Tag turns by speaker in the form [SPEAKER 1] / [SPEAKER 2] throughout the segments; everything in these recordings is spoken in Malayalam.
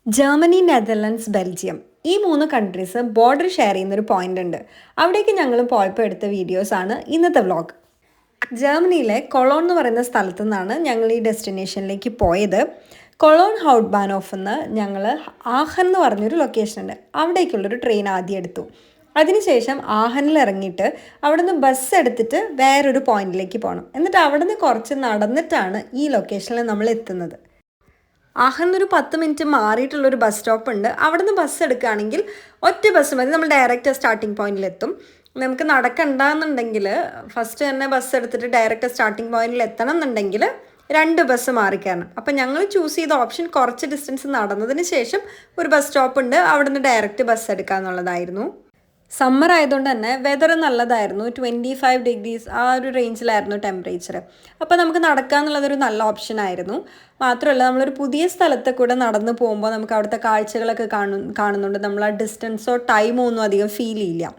[SPEAKER 1] ജർമ്മനി, നെതർലൻഡ്സ്, ബെൽജിയം ഈ 3 കൺട്രീസ് ബോർഡർ ഷെയർ ചെയ്യുന്നൊരു പോയിന്റ് ഉണ്ട്. അവിടേക്ക് ഞങ്ങൾ പോയപ്പോൾ എടുത്ത വീഡിയോസാണ് ഇന്നത്തെ വ്ളോഗ്. ജർമ്മനിയിലെ കൊളോൺ എന്ന് പറയുന്ന സ്ഥലത്തു നിന്നാണ് ഞങ്ങൾ ഈ ഡെസ്റ്റിനേഷനിലേക്ക് പോയത്. കൊളോൺ ഹൗട്ട്ബാനോഫ് എന്ന് ഞങ്ങൾ ആഹൻ എന്ന് പറഞ്ഞൊരു ലൊക്കേഷൻ ഉണ്ട്, അവിടേക്കുള്ളൊരു ട്രെയിൻ ആദ്യം എടുത്തു. അതിനുശേഷം ആഹനിൽ ഇറങ്ങിയിട്ട് അവിടെ നിന്ന് ബസ് എടുത്തിട്ട് വേറൊരു പോയിന്റിലേക്ക് പോകണം. എന്നിട്ട് അവിടെ നിന്ന് കുറച്ച് നടന്നിട്ടാണ് ഈ ലൊക്കേഷനിൽ നമ്മൾ എത്തുന്നത്. ആഹന്നൊരു 10 മിനിറ്റ് മാറിയിട്ടുള്ളൊരു ബസ് സ്റ്റോപ്പ് ഉണ്ട്. അവിടെ നിന്ന് ബസ് എടുക്കുകയാണെങ്കിൽ ഒറ്റ ബസ് മതി, നമ്മൾ ഡയറക്റ്റ് സ്റ്റാർട്ടിംഗ് പോയിന്റിലെത്തും. നമുക്ക് നടക്കണ്ടെന്നുണ്ടെങ്കിൽ ഫസ്റ്റ് തന്നെ ബസ് എടുത്തിട്ട് ഡയറക്റ്റ് സ്റ്റാർട്ടിംഗ് പോയിന്റിൽ എത്തണം എന്നുണ്ടെങ്കിൽ 2 ബസ് മാറിക്കയറണം. അപ്പം ഞങ്ങൾ ചൂസ് ചെയ്ത ഓപ്ഷൻ കുറച്ച് ഡിസ്റ്റൻസ് നടന്നതിന് ശേഷം ഒരു ബസ് സ്റ്റോപ്പ് ഉണ്ട്, അവിടെ നിന്ന് ഡയറക്റ്റ് ബസ് എടുക്കുക എന്നുള്ളതായിരുന്നു. സമ്മർ ആയതുകൊണ്ട് തന്നെ വെതർ നല്ലതായിരുന്നു. 25 ഡിഗ്രീസ് ആ ഒരു റേഞ്ചിലായിരുന്നു ടെമ്പറേച്ചർ. അപ്പോൾ നമുക്ക് നടക്കുക എന്നുള്ളതൊരു നല്ല ഓപ്ഷൻ ആയിരുന്നു. മാത്രമല്ല, നമ്മളൊരു പുതിയ സ്ഥലത്ത് കൂടെ നടന്നു പോകുമ്പോൾ നമുക്ക് അവിടുത്തെ കാഴ്ചകളൊക്കെ കാണുന്നുണ്ട്. നമ്മൾ ആ ഡിസ്റ്റൻസോ ടൈമോ ഒന്നും അധികം ഫീൽ ചെയ്യില്ല.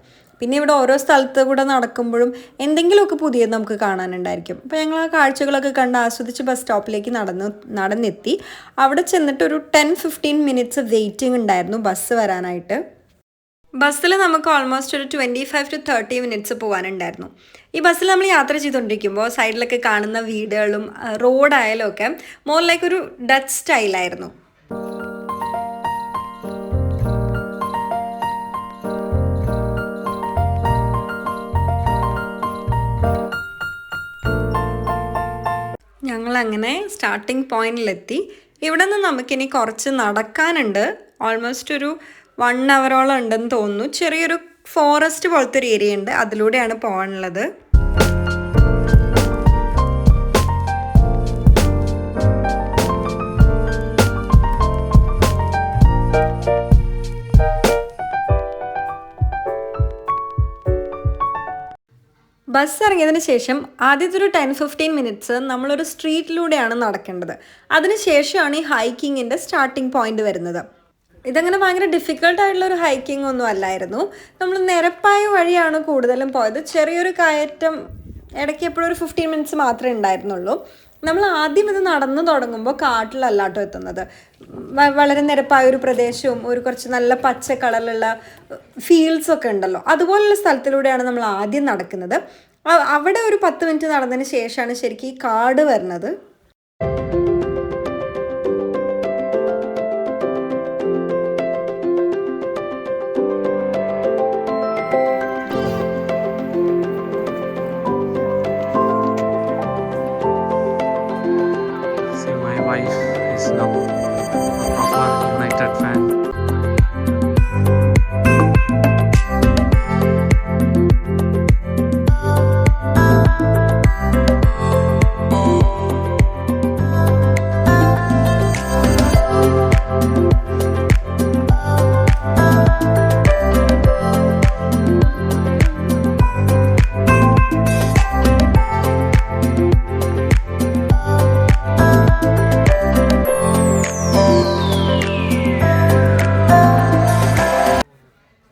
[SPEAKER 1] പിന്നെ ഇവിടെ ഓരോ സ്ഥലത്ത് കൂടെ നടക്കുമ്പോഴും എന്തെങ്കിലുമൊക്കെ പുതിയത് നമുക്ക് കാണാനുണ്ടായിരിക്കും. അപ്പോൾ ഞങ്ങൾ ആ കാഴ്ചകളൊക്കെ കണ്ട് ആസ്വദിച്ച് ബസ് സ്റ്റോപ്പിലേക്ക് നടന്നെത്തി. അവിടെ ചെന്നിട്ട് ഒരു 10-15 മിനിറ്റ്സ് വെയിറ്റിംഗ് ഉണ്ടായിരുന്നു ബസ് വരാനായിട്ട്. ബസ്സിൽ നമുക്ക് ഓൾമോസ്റ്റ് ഒരു 25-30 മിനിറ്റ്സ് പോകാനുണ്ടായിരുന്നു. ഈ ബസ്സിൽ നമ്മൾ യാത്ര ചെയ്തുകൊണ്ടിരിക്കുമ്പോൾ സൈഡിലൊക്കെ കാണുന്ന വീടുകളും റോഡായാലും ഒക്കെ മോർ ലൈക്ക് ഒരു ഡച്ച് സ്റ്റൈലായിരുന്നു. ഞങ്ങളങ്ങനെ സ്റ്റാർട്ടിംഗ് പോയിന്റിലെത്തി. ഇവിടെ നിന്ന് നമുക്കിനി കുറച്ച് നടക്കാനുണ്ട്. ഓൾമോസ്റ്റ് ഒരു 1 അവറോളം ഉണ്ടെന്ന് തോന്നുന്നു. ചെറിയൊരു ഫോറസ്റ്റ് പോലത്തെ ഒരു ഏരിയ ഉണ്ട്, അതിലൂടെയാണ് പോകാനുള്ളത്. ബസ് ഇറങ്ങിയതിന് ശേഷം ആദ്യത്തെ ഒരു 10-15 മിനിറ്റ്സ് നമ്മളൊരു സ്ട്രീറ്റിലൂടെയാണ് നടക്കേണ്ടത്. അതിനുശേഷമാണ് ഈ ഹൈക്കിങ്ങിൻ്റെ സ്റ്റാർട്ടിംഗ് പോയിന്റ് വരുന്നത്. ഇതങ്ങനെ ഭയങ്കര ഡിഫിക്കൽട്ടായിട്ടുള്ളൊരു ഹൈക്കിംഗ് ഒന്നും അല്ലായിരുന്നു. നമ്മൾ നിരപ്പായ വഴിയാണ് കൂടുതലും പോയത്. ചെറിയൊരു കയറ്റം ഇടയ്ക്ക് എപ്പോഴും ഒരു 15 മിനിറ്റ്സ് മാത്രമേ ഉണ്ടായിരുന്നുള്ളൂ. നമ്മൾ ആദ്യം ഇത് നടന്നു തുടങ്ങുമ്പോൾ കാട്ടിലല്ലാട്ടോ എത്തുന്നത്. വളരെ നിരപ്പായൊരു പ്രദേശവും ഒരു കുറച്ച് നല്ല പച്ച കളറിലുള്ള ഫീൽഡ്സൊക്കെ ഉണ്ടല്ലോ, അതുപോലുള്ള സ്ഥലത്തിലൂടെയാണ് നമ്മൾ ആദ്യം നടക്കുന്നത്. അവിടെ ഒരു 10 മിനിറ്റ് നടന്നതിന് ശേഷമാണ് ശരിക്കും ഈ കാട് വരുന്നത്.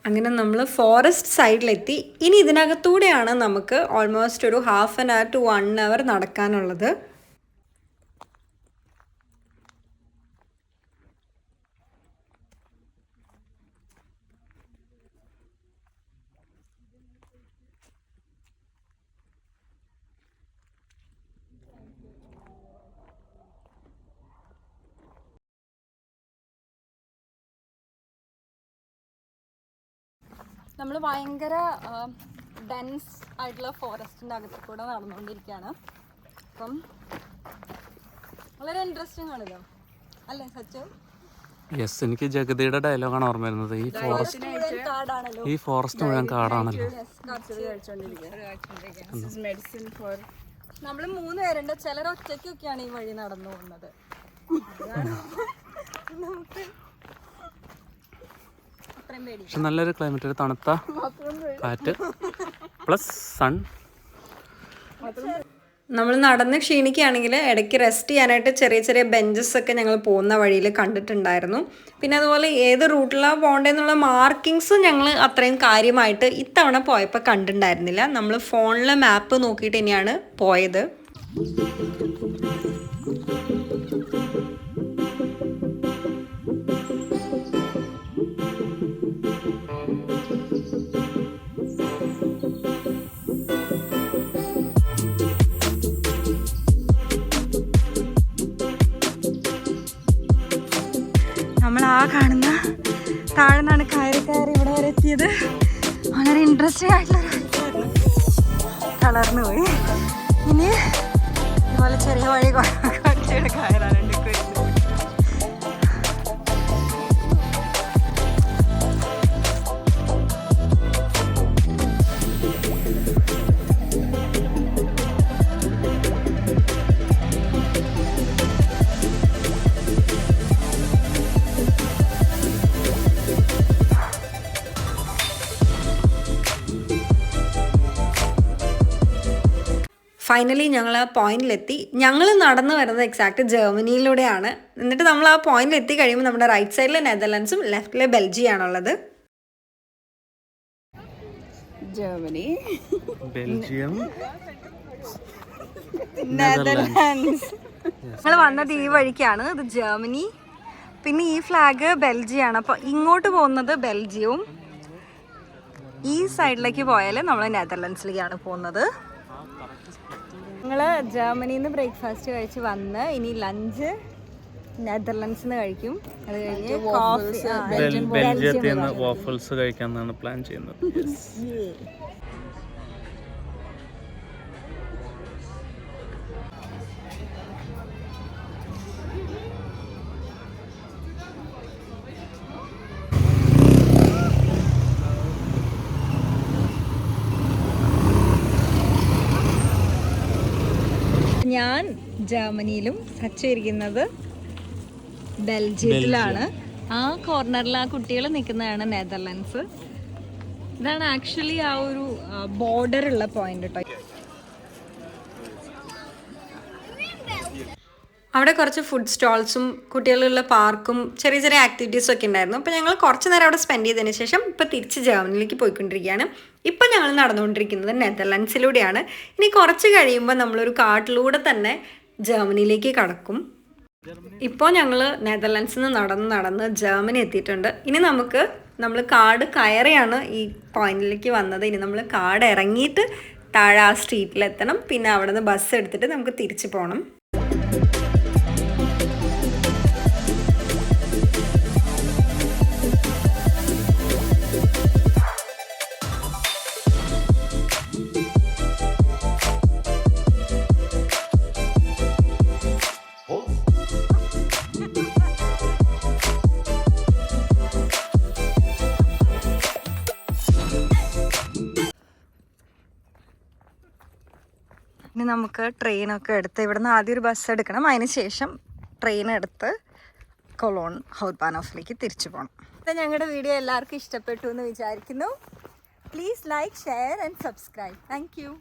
[SPEAKER 1] അങ്ങനെ നമ്മൾ ഫോറസ്റ്റ് സൈഡിലെത്തി. ഇനി ഇതിനകത്തൂടെയാണ് നമുക്ക് ഓൾമോസ്റ്റ് ഒരു 1/2 hour to 1 hour നടക്കാനുള്ളത്. നമ്മൾ ഭയങ്കര ഡെൻസ് ആയിട്ടുള്ള ഫോറസ്റ്റിൻ്റെ അകത്ത് കൂടെ നടന്നുകൊണ്ടിരിക്കുകയാണ്. അപ്പം വളരെ ഇൻട്രസ്റ്റിംഗ് ആണല്ലോ, അല്ലേ സച്ചു?
[SPEAKER 2] യെസ്, എനിക്ക് ജഗതിയുടെ ഡയലോഗാണ് ഓർമ്മ വരുന്നത്. ഈ ഫോറസ്റ്റ് മുഴുവൻ കാടാണല്ലോ.
[SPEAKER 1] നമ്മൾ 3 പേരുണ്ട്. ചിലർ ഒറ്റയ്ക്കൊക്കെയാണ് ഈ വഴി നടന്നു പോകുന്നത്. നമുക്ക്
[SPEAKER 2] പക്ഷെ നല്ലൊരു ക്ലൈമറ്റ്, ഒരു തണുത്ത കാറ്റ് പ്ലസ് സൺ.
[SPEAKER 1] നമ്മൾ നടന്ന് ക്ഷീണിക്കുകയാണെങ്കിൽ ഇടയ്ക്ക് റെസ്റ്റ് ചെയ്യാനായിട്ട് ചെറിയ ചെറിയ ബെഞ്ചസ് ഒക്കെ ഞങ്ങൾ പോകുന്ന വഴിയിൽ കണ്ടിട്ടുണ്ടായിരുന്നു. പിന്നെ അതുപോലെ ഏത് റൂട്ടിലാണ് പോകേണ്ടതെന്നുള്ള മാർക്കിങ്സ് ഞങ്ങൾ അത്രയും കാര്യമായിട്ട് ഇത്തവണ പോയപ്പോൾ കണ്ടിട്ടുണ്ടായിരുന്നില്ല. നമ്മൾ ഫോണിൽ മാപ്പ് നോക്കിയിട്ട് തന്നെയാണ് പോയത്. നമ്മൾ ആ കാണുന്ന താഴെ നിന്നാണ് കയറി ഇവിടെ വരെ എത്തിയത്. വളരെ ഇൻട്രസ്റ്റിംഗ് ആയിട്ടുള്ള കളർന്ന് പോയി. ഇനി ഇതുപോലെ ചെറിയ വഴി കുറച്ചുകൂടെ കയറാനുണ്ട്. ഫൈനലി ഞങ്ങൾ ആ പോയിന്റിലെത്തി. ഞങ്ങൾ നടന്നു വരുന്നത് എക്സാക്ട് ജർമ്മനിയിലൂടെയാണ്. എന്നിട്ട് നമ്മൾ ആ പോയിന്റിൽ എത്തി കഴിയുമ്പോൾ നമ്മുടെ റൈറ്റ് സൈഡിൽ നെതർലൻഡ്സും ലെഫ്റ്റിലെ ബെൽജിയമാണുള്ളത്. Germany,
[SPEAKER 2] Belgium,
[SPEAKER 1] Netherlands. ഞങ്ങൾ വന്നത് ഈ വഴിക്കാണ്. ഇത് ജർമ്മനി, പിന്നെ ഈ ഫ്ലാഗ് ബെൽജിയാണ്. അപ്പോൾ ഇങ്ങോട്ട് പോകുന്നത് ബെൽജിയവും, ഈ സൈഡിലേക്ക് പോയാൽ നമ്മൾ നെതർലൻഡ്സിലേക്കാണ് പോകുന്നത്. ഞങ്ങൾ ജർമ്മനിയിൽ നിന്ന് ബ്രേക്ക്ഫാസ്റ്റ് കഴിച്ച് വന്ന് ഇനി ലഞ്ച് നെതർലൻഡ്സിൽ നിന്ന് കഴിക്കും. അത് കഴിഞ്ഞ്
[SPEAKER 2] ബെൽജിയത്തിൽ നിന്ന് വാഫിൾസ് കഴിക്കാനാണ് പ്ലാൻ ചെയ്യുന്നത്.
[SPEAKER 1] ഞാൻ ജർമ്മനിയിലും സച്ചു ഇരിക്കുന്നത് ബെൽജിയത്തിലാണ്. ആ കോർണറിൽ ആ കുട്ടികൾ നിൽക്കുന്നതാണ് നെതർലൻഡ്സ്. ഇതാണ് ആക്ച്വലി ആ ഒരു ബോർഡർ ഉള്ള പോയിന്റ് കേട്ടോ. അവിടെ കുറച്ച് ഫുഡ് സ്റ്റോൾസും കുട്ടികളുള്ള പാർക്കും ചെറിയ ചെറിയ ആക്ടിവിറ്റീസും ഒക്കെ ഉണ്ടായിരുന്നു. അപ്പോൾ ഞങ്ങൾ കുറച്ച് നേരം അവിടെ സ്പെൻഡ് ചെയ്തതിന് ശേഷം ഇപ്പോൾ തിരിച്ച് ജർമ്മനിയിലേക്ക് പോയിക്കൊണ്ടിരിക്കുകയാണ്. ഇപ്പം ഞങ്ങൾ നടന്നുകൊണ്ടിരിക്കുന്നത് നെതർലൻഡ്സിലൂടെയാണ്. ഇനി കുറച്ച് കഴിയുമ്പോൾ നമ്മളൊരു കാട്ടിലൂടെ തന്നെ ജർമ്മനിയിലേക്ക് കടക്കും. ഇപ്പോൾ ഞങ്ങൾ നെതർലൻഡ്സിൽ നിന്ന് നടന്ന് ജർമ്മനി എത്തിയിട്ടുണ്ട്. ഇനി നമ്മൾ കാട് കയറിയാണ് ഈ പോയിന്റിലേക്ക് വന്നത്. ഇനി നമ്മൾ കാട് ഇറങ്ങിയിട്ട് താഴെ ആ സ്ട്രീറ്റിലെത്തണം. പിന്നെ അവിടെ നിന്ന് ബസ് എടുത്തിട്ട് നമുക്ക് തിരിച്ചു പോകണം. ഇനി നമുക്ക് ട്രെയിനൊക്കെ എടുത്ത് ഇവിടുന്ന് ആദ്യം ഒരു ബസ് എടുക്കണം. അതിന് ശേഷം ട്രെയിൻ എടുത്ത് കൊളോൺ ഹൗട്ട്ബാനോഫിലേക്ക് തിരിച്ചു പോകണം. അപ്പോൾ ഞങ്ങളുടെ വീഡിയോ എല്ലാവർക്കും ഇഷ്ടപ്പെട്ടു എന്ന് വിചാരിക്കുന്നു. Please like, share and subscribe. Thank you.